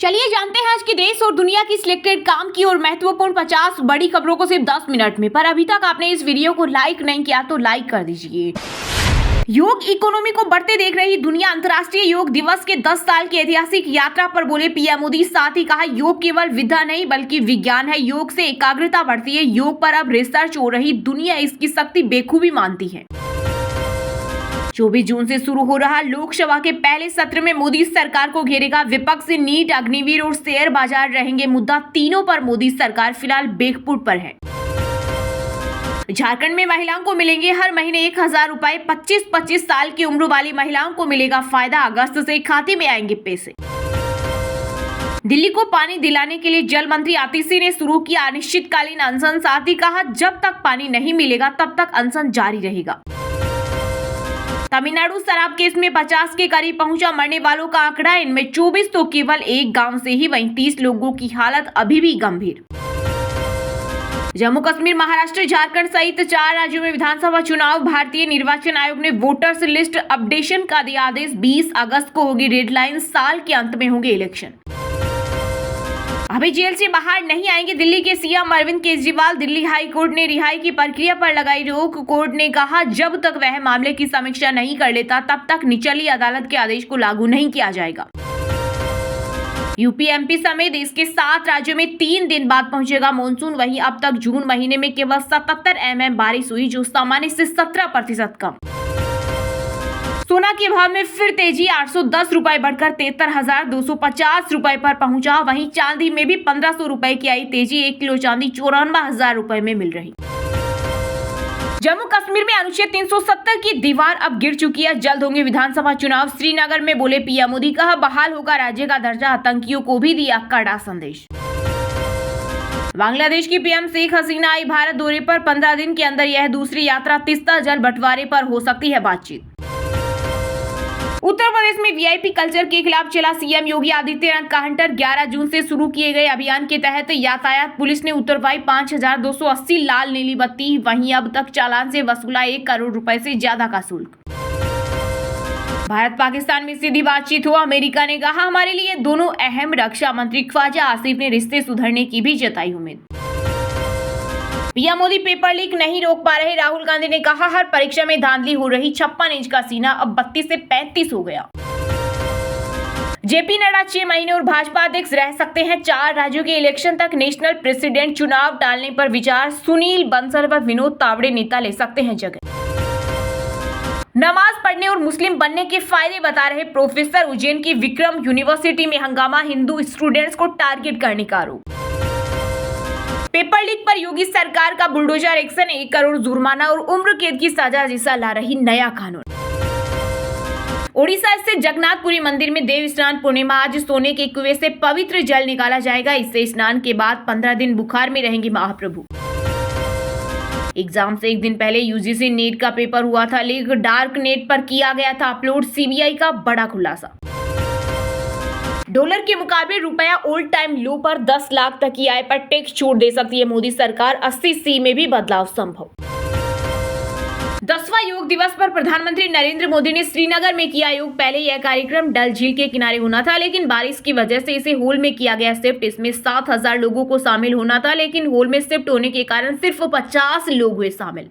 चलिए जानते हैं आज की देश और दुनिया की सिलेक्टेड काम की और महत्वपूर्ण 50 बड़ी खबरों को सिर्फ 10 मिनट में। पर अभी तक आपने इस वीडियो को लाइक नहीं किया तो लाइक कर दीजिए। योग इकोनॉमी को बढ़ते देख रही दुनिया अंतर्राष्ट्रीय योग दिवस के 10 साल की ऐतिहासिक यात्रा पर बोले पीएम मोदी। साथ ही कहा योग केवल विद्या नहीं बल्कि विज्ञान है। योग से एकाग्रता बढ़ती है। योग पर अब रिसर्च हो रही, दुनिया इसकी शक्ति बेखूबी मानती है। 24 जून से शुरू हो रहा लोकसभा के पहले सत्र में मोदी सरकार को घेरेगा विपक्ष। नीट, अग्निवीर और शेयर बाजार रहेंगे मुद्दा। तीनों पर मोदी सरकार फिलहाल बेकफुट पर है। झारखंड में महिलाओं को मिलेंगे हर महीने 1000 रुपए। 25-25 साल की उम्र वाली महिलाओं को मिलेगा फायदा। अगस्त से खाते में आएंगे पैसे। दिल्ली को पानी दिलाने के लिए जल मंत्री आतिशी ने शुरू किया अनिश्चितकालीन अनशन। साथ ही कहा जब तक पानी नहीं मिलेगा तब तक अनशन जारी रहेगा। तमिलनाडु शराब केस में 50 के करीब पहुंचा मरने वालों का आंकड़ा। इनमें 24 तो केवल एक गांव से ही, वहीं 30 लोगों की हालत अभी भी गंभीर। जम्मू कश्मीर, महाराष्ट्र, झारखंड सहित 4 राज्यों में विधानसभा चुनाव। भारतीय निर्वाचन आयोग ने वोटर्स लिस्ट अपडेशन का दिया आदेश। 20 अगस्त को होगी डेडलाइन। साल के अंत में होंगे इलेक्शन। अभी जेल से बाहर नहीं आएंगे दिल्ली के CM Arvind Kejriwal. Delhi high court ने रिहाई की प्रक्रिया पर लगाई रोक। कोर्ट ने कहा जब तक वह मामले की समीक्षा नहीं कर लेता तब तक निचली अदालत के आदेश को लागू नहीं किया जाएगा। यूपी, एमपी समेत देश के 7 राज्यों में 3 दिन बाद पहुंचेगा मानसून। वहीं अब तक जून महीने में केवल 77 mm बारिश हुई, जो सामान्य से 17% कम। सोना के भाव में फिर तेजी। 810 रुपए बढ़कर 73,250 रुपए पर पहुंचा। वहीं चांदी में भी 1500 रुपए की आई तेजी। 1 किलो चांदी 54,000 रुपए में मिल रही। जम्मू कश्मीर में अनुच्छेद 370 की दीवार अब गिर चुकी है। जल्द होंगे विधानसभा चुनाव। श्रीनगर में बोले पीएम मोदी। कहा बहाल होगा राज्य का दर्जा। आतंकियों को भी दिया कड़ा संदेश। बांग्लादेश की पीएम शेख हसीना आई भारत दौरे पर। 15 दिन के अंदर यह दूसरी यात्रा। तीस्ता जल बंटवारे पर हो सकती है बातचीत। उत्तर प्रदेश में वीआईपी कल्चर के खिलाफ चला सीएम योगी आदित्यनाथ का हंटर। 11 जून से शुरू किए गए अभियान के तहत यातायात पुलिस ने उतरवाई 5280 लाल नीली बत्ती। वहीं अब तक चालान से वसूला 1 करोड़ रुपए से ज्यादा का शुल्क। भारत पाकिस्तान में सीधी बातचीत हुआ। अमेरिका ने कहा हमारे लिए दोनों अहम। रक्षा मंत्री ख्वाजा आसिफ ने रिश्ते सुधरने की भी जताई उम्मीद। पीएम मोदी पेपर लीक नहीं रोक पा रहे। राहुल गांधी ने कहा हर परीक्षा में धांधली हो रही। 56 इंच का सीना अब 32 से 35 हो गया। जेपी नड्डा 6 महीने और भाजपा अध्यक्ष रह सकते हैं। 4 राज्यों के इलेक्शन तक नेशनल प्रेसिडेंट चुनाव टालने पर विचार। सुनील बंसल व विनोद तावड़े नेता ले सकते हैं जगह। नमाज पढ़ने और मुस्लिम बनने के फायदे बता रहे प्रोफेसर। उज्जैन की विक्रम यूनिवर्सिटी में हंगामा। हिंदू स्टूडेंट्स को टारगेट करने का आरोप। पेपर लीक पर योगी सरकार का बुलडोजर एक्शन। 1 करोड़ जुर्माना और उम्र कैद की सजा जैसा ला रही नया कानून। ओडिशा स्थित जगन्नाथपुरी मंदिर में देव स्नान पूर्णिमा। आज सोने के कुएं से पवित्र जल निकाला जाएगा। इससे स्नान के बाद 15 दिन बुखार में रहेंगे महाप्रभु। एग्जाम से एक दिन पहले यूजीसी नीट का पेपर हुआ था लीक। डार्क नेट पर किया गया था अपलोड। सीबीआई का बड़ा खुलासा। डॉलर के मुकाबले रुपया ऑल टाइम लो पर। 10 लाख तक की आय पर टैक्स छूट दे सकती है मोदी सरकार। 80C में भी बदलाव संभव। 10वां योग दिवस पर प्रधानमंत्री नरेंद्र मोदी ने श्रीनगर में किया योग। पहले यह कार्यक्रम डल झील के किनारे होना था, लेकिन बारिश की वजह से इसे हॉल में किया गया शिफ्ट। इसमें 7000 लोगों को शामिल होना था, लेकिन हॉल में शिफ्ट होने के कारण सिर्फ 50 लोग हुए शामिल।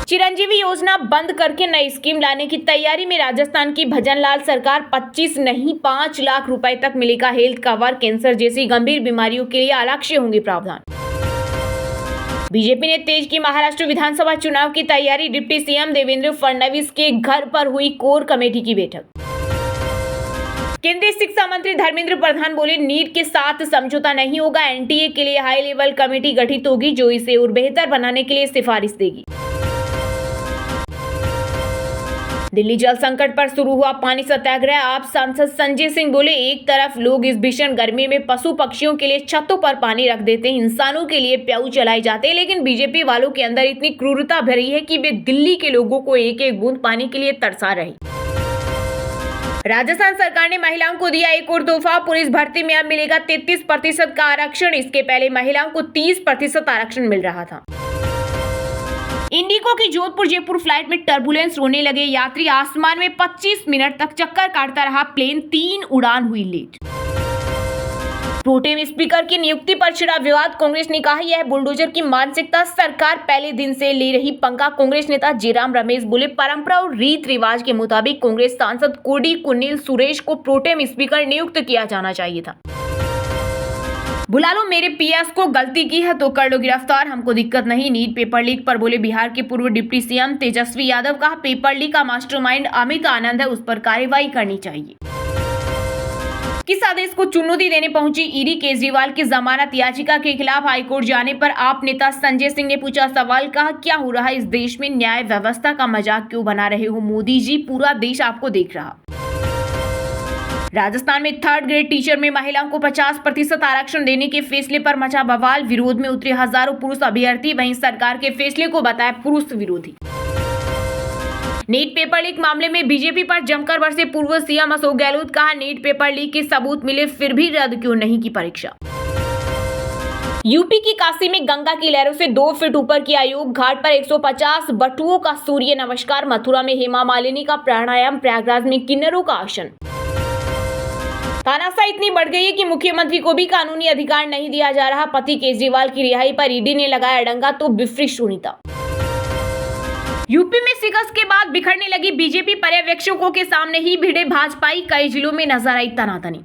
चिरंजीवी योजना बंद करके नई स्कीम लाने की तैयारी में राजस्थान की भजनलाल सरकार। 25 नहीं 5 लाख रुपए तक मिलेगा हेल्थ कवर। कैंसर जैसी गंभीर बीमारियों के लिए अलग से होंगे प्रावधान। बीजेपी ने तेज की महाराष्ट्र विधानसभा चुनाव की तैयारी। डिप्टी सीएम देवेंद्र फडणवीस के घर पर हुई कोर कमेटी की बैठक। केंद्रीय शिक्षा मंत्री धर्मेंद्र प्रधान बोले नीट के साथ समझौता नहीं होगा। एनटीए के लिए हाई लेवल कमेटी गठित होगी जो इसे और बेहतर बनाने के लिए सिफारिश देगी। दिल्ली जल संकट पर शुरू हुआ पानी सत्याग्रह। आप सांसद संजय सिंह बोले एक तरफ लोग इस भीषण गर्मी में पशु पक्षियों के लिए छतों पर पानी रख देते हैं, इंसानों के लिए प्याऊ चलाए जाते हैं, लेकिन बीजेपी वालों के अंदर इतनी क्रूरता भरी है कि वे दिल्ली के लोगों को एक एक बूंद पानी के लिए तरसा रहे। राजस्थान सरकार ने महिलाओं को दिया एक और तोहफा। पुलिस भर्ती में अब मिलेगा 33% का आरक्षण। इसके पहले महिलाओं को 30% आरक्षण मिल रहा था। इंडिगो की जोधपुर जयपुर फ्लाइट में टर्बुलेंस होने लगे यात्री। आसमान में 25 मिनट तक चक्कर काटता रहा प्लेन। 3 उड़ान हुई लेट। प्रोटेम स्पीकर की नियुक्ति पर छिड़ा विवाद, कांग्रेस ने कहा यह बुलडोजर की मानसिकता, सरकार पहले दिन से ले रही पंगा। कांग्रेस नेता जयराम रमेश बोले, परंपरा और रीत रिवाज के मुताबिक कांग्रेस सांसद कोडी कुन्नील सुरेश को प्रोटेम स्पीकर नियुक्त किया जाना चाहिए था। बुला लो मेरे पीएस को, गलती की है तो कर लो गिरफ्तार, हमको दिक्कत नहीं। नीट पेपर लीक पर बोले बिहार के पूर्व डिप्टी सीएम तेजस्वी यादव। कहा पेपर लीक का मास्टरमाइंड अमित आनंद है, उस पर कार्रवाई करनी चाहिए। किस आदेश को चुनौती देने पहुंची ईडी, केजरीवाल की जमानत याचिका के खिलाफ हाईकोर्ट जाने पर आप नेता संजय सिंह ने पूछा सवाल। कहा क्या हो रहा है इस देश में, न्याय व्यवस्था का मजाक क्यों बना रहे हो मोदी जी, पूरा देश आपको देख रहा। राजस्थान में 3rd ग्रेड टीचर में महिलाओं को 50% आरक्षण देने के फैसले पर मचा बवाल, विरोध में उतरे हजारों पुरुष अभ्यर्थी, वहीं सरकार के फैसले को बताया पुरुष विरोधी। नीट पेपर लीक मामले में बीजेपी पर जमकर बरसे पूर्व सीएम अशोक गहलोत। कहा नीट पेपर लीक के सबूत मिले फिर भी रद्द क्यों नहीं की परीक्षा। यूपी की काशी में गंगा की लहरों से 2 फीट ऊपर किया योग, घाट पर 150 बटुओं का सूर्य नमस्कार, मथुरा में हेमा मालिनी का प्राणायाम, प्रयागराज में किन्नरों का आसन। तानाशाही इतनी बढ़ गई है कि मुख्यमंत्री को भी कानूनी अधिकार नहीं दिया जा रहा। पति केजरीवाल की रिहाई पर ईडी ने लगाया डंगा तो बिफरी सुनीता। यूपी में शिकस्त के बाद बिखरने लगी बीजेपी, पर्यवेक्षकों के सामने ही भिड़े भाजपाई, कई जिलों में नजर आई तनातनी।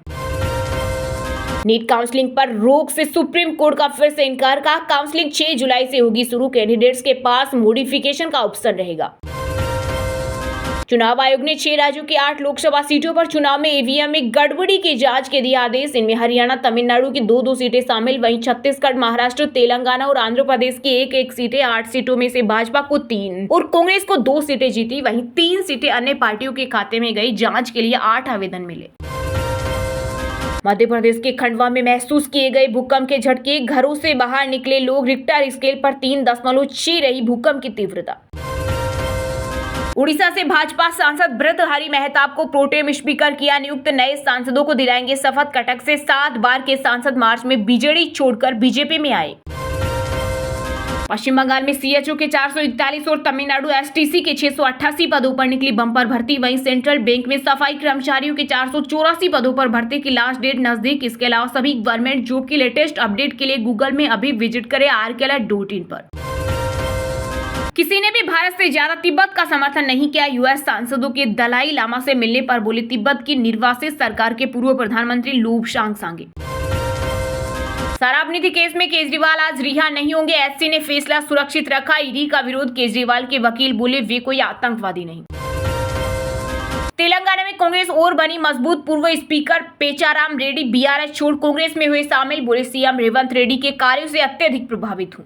नीट काउंसलिंग पर रोक से सुप्रीम कोर्ट का फिर से इनकार। कहा काउंसलिंग 6 जुलाई से होगी शुरू, कैंडिडेट्स के पास मॉडिफिकेशन का ऑप्शन रहेगा। चुनाव आयोग ने 6 राज्यों की 8 लोकसभा सीटों पर चुनाव में ईवीएम में गड़बड़ी की जांच के दिए आदेश। इनमें हरियाणा, तमिलनाडु की 2-2 सीटें शामिल, वहीं छत्तीसगढ़, महाराष्ट्र, तेलंगाना और आंध्र प्रदेश की 1-1 सीटें। 8 सीटों में से भाजपा को 3 और कांग्रेस को 2 सीटें जीती, वहीं 3 सीटें अन्य पार्टियों के खाते में गई। जांच के लिए 8 आवेदन मिले। मध्य प्रदेश के खंडवा में महसूस किए गए भूकंप के झटके, घरों से बाहर निकले लोग, रिक्टर स्केल पर 3.6 रही भूकंप की तीव्रता। उड़ीसा से भाजपा सांसद भर्तृहरि मेहताब को प्रोटेम स्पीकर किया नियुक्त, नए सांसदों को दिलाएंगे शपथ। कटक से 7 बार के सांसद मार्च में बीजेडी छोड़कर बीजेपी में आए। पश्चिम बंगाल में सीएचओ के 441 और तमिलनाडु एसटीसी के 688 पदों पर निकली बम्पर भर्ती, वहीं सेंट्रल बैंक में सफाई कर्मचारियों के 484 पदों पर भर्ती की लास्ट डेट नजदीक। इसके अलावा सभी गवर्नमेंट जॉब की लेटेस्ट अपडेट के लिए गूगल में अभी विजिट करें rklr.in पर। किसी ने भी भारत से ज्यादा तिब्बत का समर्थन नहीं किया, यूएस सांसदों के दलाई लामा से मिलने पर बोले तिब्बत की निर्वासित सरकार के पूर्व प्रधानमंत्री लोबशांग सांगे। शराब नीति केस में केजरीवाल आज रिहा नहीं होंगे, एससी ने फैसला सुरक्षित रखा। ईडी का विरोध, केजरीवाल के वकील बोले वे कोई आतंकवादी नहीं। तेलंगाना में कांग्रेस और बनी मजबूत, पूर्व स्पीकर पेचाराम रेड्डी बीआरएस छोड़ कांग्रेस में हुए शामिल, बोले सीएम रेवंत रेड्डी के कार्यों से अत्यधिक प्रभावित हूं।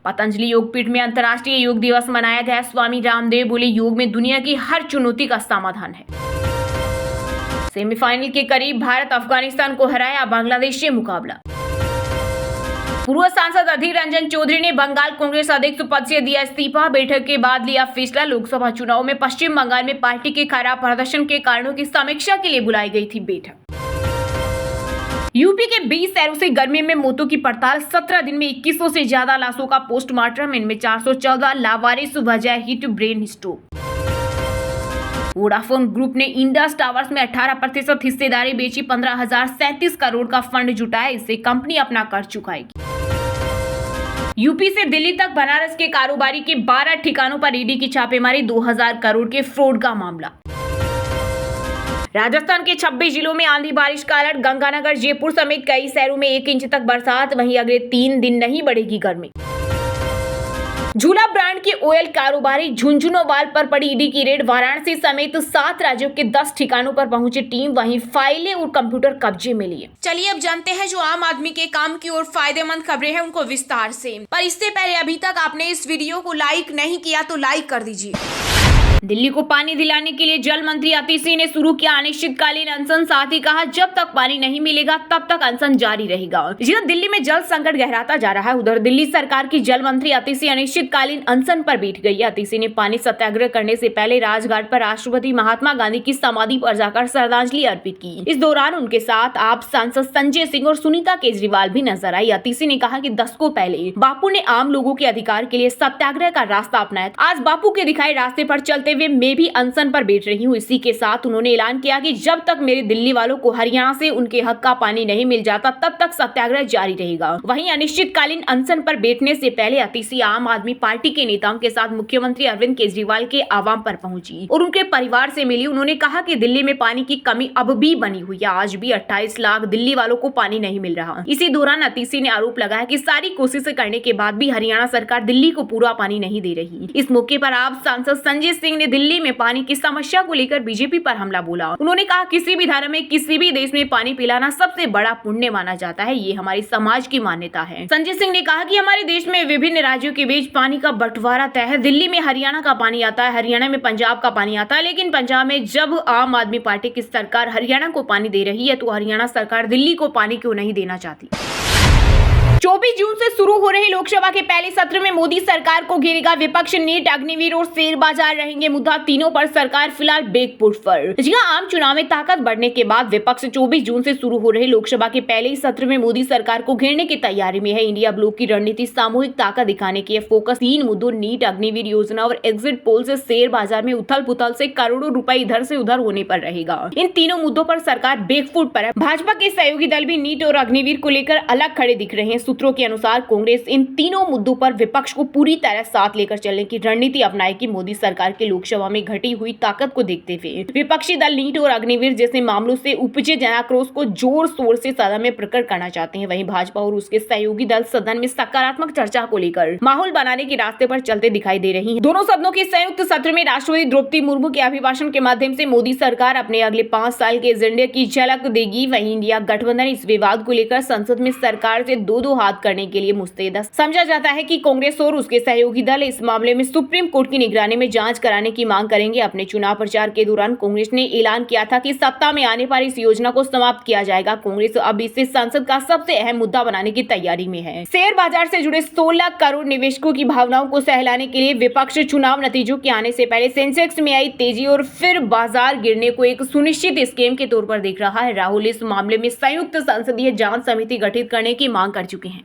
पतंजलि योगपीठ में अंतर्राष्ट्रीय योग दिवस मनाया गया, स्वामी रामदेव बोले योग में दुनिया की हर चुनौती का समाधान है। सेमीफाइनल के करीब भारत अफगानिस्तान को हराया, बांग्लादेश से मुकाबला। पूर्व सांसद अधीर रंजन चौधरी ने बंगाल कांग्रेस अध्यक्ष पद से दिया इस्तीफा, बैठक के बाद लिया फैसला। लोकसभा चुनाव में पश्चिम बंगाल में पार्टी के खराब प्रदर्शन के कारणों की समीक्षा के लिए बुलाई गई थी बैठक। यूपी के 20 शहरों से गर्मी में मौतों की पड़ताल, 17 दिन में 2100 से ज्यादा लाशों का पोस्टमार्टम, इनमें 414 लावारिस, वजह hit brain stroke. Vodafone group ने इंडस टावर्स में 18% हिस्सेदारी बेची, 15,037 करोड़ का फंड जुटाया, इससे कंपनी अपना कर्ज चुकाएगी। यूपी से दिल्ली तक बनारस के कारोबारी के 12 ठिकानों पर ईडी की छापेमारी, 2000 करोड़ के फ्रॉड का मामला। राजस्थान के 26 जिलों में आंधी बारिश का अलर्ट, गंगानगर, जयपुर समेत कई शहरों में 1 इंच तक बरसात, वहीं अगले 3 दिन नहीं बढ़ेगी गर्मी। झूला ब्रांड के ऑयल कारोबारी झुंझुनूवाल पर पड़ी ईडी की रेड, वाराणसी समेत 7 राज्यों के 10 ठिकानों पर पहुंची टीम, वहीं फाइलें और कंप्यूटर कब्जे में लिए। चलिए अब जानते हैं जो आम आदमी के काम की और फायदेमंद खबरें हैं उनको विस्तार से। पर इससे पहले अभी तक आपने इस वीडियो को लाइक नहीं किया तो लाइक कर दीजिए। दिल्ली को पानी दिलाने के लिए जल मंत्री अतिशी सिंह ने शुरू किया अनिश्चितकालीन अनशन, साथ ही कहा जब तक पानी नहीं मिलेगा तब तक अनशन जारी रहेगा। जिधर दिल्ली में जल संकट गहराता जा रहा है, उधर दिल्ली सरकार की जल मंत्री अतिशी सिंह अनिश्चितकालीन अनशन पर बैठ गई है। अतिशी सिंह ने पानी सत्याग्रह करने से पहले राजघाट पर राष्ट्रपति महात्मा गांधी की समाधि पर जाकर श्रद्धांजलि अर्पित की। इस दौरान उनके साथ आप सांसद संजय सिंह और सुनीता केजरीवाल भी नजर आई। अतिशी सिंह ने कहा कि दशकों पहले बापू ने आम लोगों के अधिकार के लिए सत्याग्रह का रास्ता अपनाया। आज बापू के दिखाए रास्ते पर चलते हुए मैं भी अनशन पर बैठ रही हूँ। इसी के साथ उन्होंने ऐलान किया कि जब तक मेरे दिल्ली वालों को हरियाणा से उनके हक का पानी नहीं मिल जाता तब तक सत्याग्रह जारी रहेगा। वहीं अनिश्चितकालीन अनशन पर बैठने से पहले अतिशी आम आदमी पार्टी के नेताओं के साथ मुख्यमंत्री अरविंद केजरीवाल के आवाम पर पहुंची और उनके परिवार से मिली। उन्होंने कहा कि दिल्ली में पानी की कमी अब भी बनी हुई है। आज भी 28 लाख दिल्ली वालों को पानी नहीं मिल रहा। इसी दौरान अतिशी ने आरोप लगाया कि सारी कोशिशें करने के बाद भी हरियाणा सरकार दिल्ली को पूरा पानी नहीं दे रही। इस मौके पर आप सांसद संजय सिंह ने दिल्ली में पानी की समस्या को लेकर बीजेपी पर हमला बोला। उन्होंने कहा किसी भी धर्म में किसी भी देश में पानी पिलाना सबसे बड़ा पुण्य माना जाता है। ये हमारी समाज की मान्यता है। संजय सिंह ने कहा कि हमारे देश में विभिन्न राज्यों के बीच पानी का बंटवारा तय है। दिल्ली में हरियाणा का पानी आता है, हरियाणा में पंजाब का पानी आता है, लेकिन पंजाब में जब आम आदमी पार्टी की सरकार हरियाणा को पानी दे रही है तो हरियाणा सरकार दिल्ली को पानी क्यों नहीं देना चाहती। 24 जून से शुरू हो रहे लोकसभा के पहले सत्र में मोदी सरकार को घेरेगा विपक्ष। नीट, अग्निवीर और शेयर बाजार रहेंगे मुद्दा। तीनों पर सरकार फिलहाल बैकफुट पर। जी हां, आम चुनाव में ताकत बढ़ने के बाद विपक्ष 24 जून से शुरू हो रहे लोकसभा के पहले ही सत्र में मोदी सरकार को घेरने की तैयारी में है। इंडिया ब्लॉक की रणनीति सामूहिक ताकत दिखाने की है। फोकस 3 मुद्दों नीट, अग्निवीर योजना और एग्जिट पोल से शेयर बाजार में उथल पुथल से करोड़ों रुपए इधर से उधर होने पर रहेगा। इन तीनों मुद्दों पर सरकार बैकफुट पर है। भाजपा के सहयोगी दल भी नीट और अग्निवीर को लेकर अलग खड़े दिख रहे हैं। सूत्रों के अनुसार कांग्रेस इन तीनों मुद्दों पर विपक्ष को पूरी तरह साथ लेकर चलने की रणनीति अपनाएगी। मोदी सरकार के लोकसभा में घटी हुई ताकत को देखते हुए विपक्षी दल नीट और अग्निवीर जैसे मामलों से उपजे जनाक्रोश को जोर शोर से सदन में प्रकट करना चाहते हैं। वहीं भाजपा और उसके सहयोगी दल सदन में सकारात्मक चर्चा को लेकर माहौल बनाने के रास्ते पर चलते दिखाई दे रही हैं। दोनों सदनों के संयुक्त सत्र में राष्ट्रपति द्रौपदी मुर्मू के अभिभाषण के माध्यम से मोदी सरकार अपने अगले 5 साल के एजेंडे की झलक देगी। वहीं इंडिया गठबंधन इस विवाद को लेकर संसद में सरकार से दो हाथ करने के लिए मुस्तैद। समझा जाता है कि कांग्रेस और उसके सहयोगी दल इस मामले में सुप्रीम कोर्ट की निगरानी में जांच कराने की मांग करेंगे। अपने चुनाव प्रचार के दौरान कांग्रेस ने ऐलान किया था कि सत्ता में आने पर इस योजना को समाप्त किया जाएगा। कांग्रेस अब इसे संसद का सबसे अहम मुद्दा बनाने की तैयारी में है। शेयर बाजार से जुड़े 16 करोड़ निवेशकों की भावनाओं को सहलाने के लिए विपक्ष चुनाव नतीजों के आने से पहले सेंसेक्स में आई तेजी और फिर बाजार गिरने को एक सुनिश्चित स्कीम के तौर पर देख रहा है। राहुल इस मामले में संयुक्त संसदीय जांच समिति गठित करने की मांग कर चुके हैं।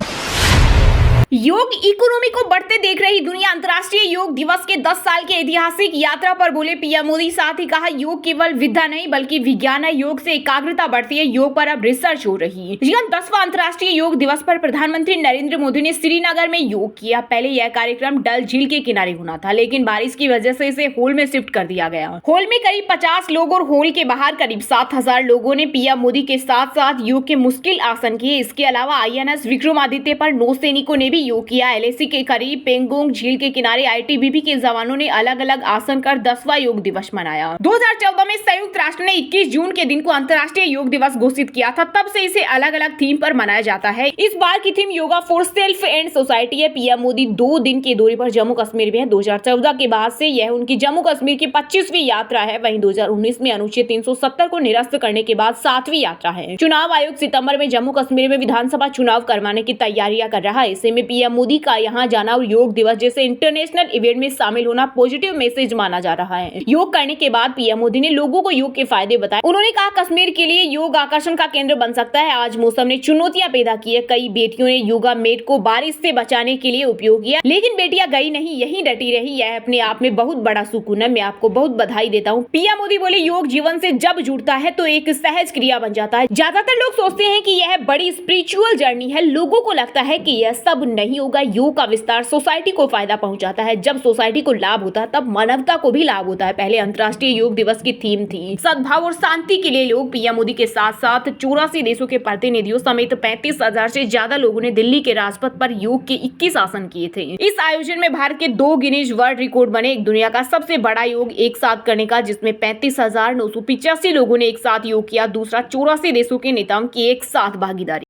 योग इकोनॉमी को बढ़ते देख रही दुनिया अंतर्राष्ट्रीय योग दिवस के 10 साल के ऐतिहासिक यात्रा पर बोले पीएम मोदी। साथ ही कहा योग केवल विद्या नहीं बल्कि विज्ञान है। योग से एकाग्रता बढ़ती है। योग पर अब रिसर्च हो रही है। 10वां अंतर्राष्ट्रीय योग दिवस पर प्रधानमंत्री नरेंद्र मोदी ने श्रीनगर में योग किया। पहले यह कार्यक्रम डल झील के किनारे होना था, लेकिन बारिश की वजह से इसे हॉल में शिफ्ट कर दिया गया। हॉल में करीब 50 लोग और हॉल के बाहर करीब 7000 लोगों ने पीएम मोदी के साथ साथ योग के मुश्किल आसन किए। इसके अलावा INS विक्रमादित्य पर नौसैनिकों ने भी योग किया। LAC के करीब पेंगोंग झील के किनारे ITBP के जवानों ने अलग अलग आसन कर 10वां योग दिवस मनाया। 2014 में संयुक्त राष्ट्र ने 21 जून के दिन को अंतर्राष्ट्रीय योग दिवस घोषित किया था। तब से इसे अलग अलग थीम पर मनाया जाता है। इस बार की theme yoga for self and society है। पीएम मोदी 2 दिन के दौरे पर जम्मू कश्मीर में है। 2014 के बाद से यह उनकी जम्मू कश्मीर की 25वीं यात्रा है। वहीं 2019 में अनुच्छेद 370 को निरस्त करने के बाद 7वीं यात्रा है। चुनाव आयोग सितंबर में जम्मू कश्मीर में विधानसभा चुनाव करवाने की तैयारियां कर रहा है। ऐसे में पीएम मोदी का यहां जाना और योग दिवस जैसे इंटरनेशनल इवेंट में शामिल होना पॉजिटिव मैसेज माना जा रहा है। योग करने के बाद पीएम मोदी ने लोगों को योग के फायदे बताए। उन्होंने कहा कश्मीर के लिए योग आकर्षण का केंद्र बन सकता है। आज मौसम ने चुनौतियां पैदा की है। कई बेटियों ने योगा मैट को बारिश से बचाने के लिए उपयोग किया, लेकिन बेटियां गई नहीं, यहीं डटी रही। यह अपने आप में बहुत बड़ा सुकून है। मैं आपको बहुत बधाई देता हूँ। पीएम मोदी बोले योग जीवन से जब जुड़ता है तो एक सहज क्रिया बन जाता है। ज्यादातर लोग सोचते हैं कि यह बड़ी स्पिरिचुअल जर्नी है। लोगों को लगता है कि यह सब नहीं होगा। योग का विस्तार सोसाइटी को फायदा पहुंचाता है। जब सोसाइटी को लाभ होता है तब मानवता को भी लाभ होता है। पहले अंतर्राष्ट्रीय योग दिवस की थीम थी सद्भाव और शांति के लिए योग। पीएम मोदी के साथ साथ 84 देशों के प्रतिनिधियों समेत 35,000 से ज्यादा लोगों ने दिल्ली के राजपथ पर योग के 21 आसन किए थे। इस आयोजन में भारत के 2 गिनीज वर्ल्ड रिकॉर्ड बने। एक दुनिया का सबसे बड़ा योग एक साथ करने का, जिसमें 35,985 लोगों ने एक साथ योग किया। दूसरा 84 देशों के नेताओं की एक साथ भागीदारी।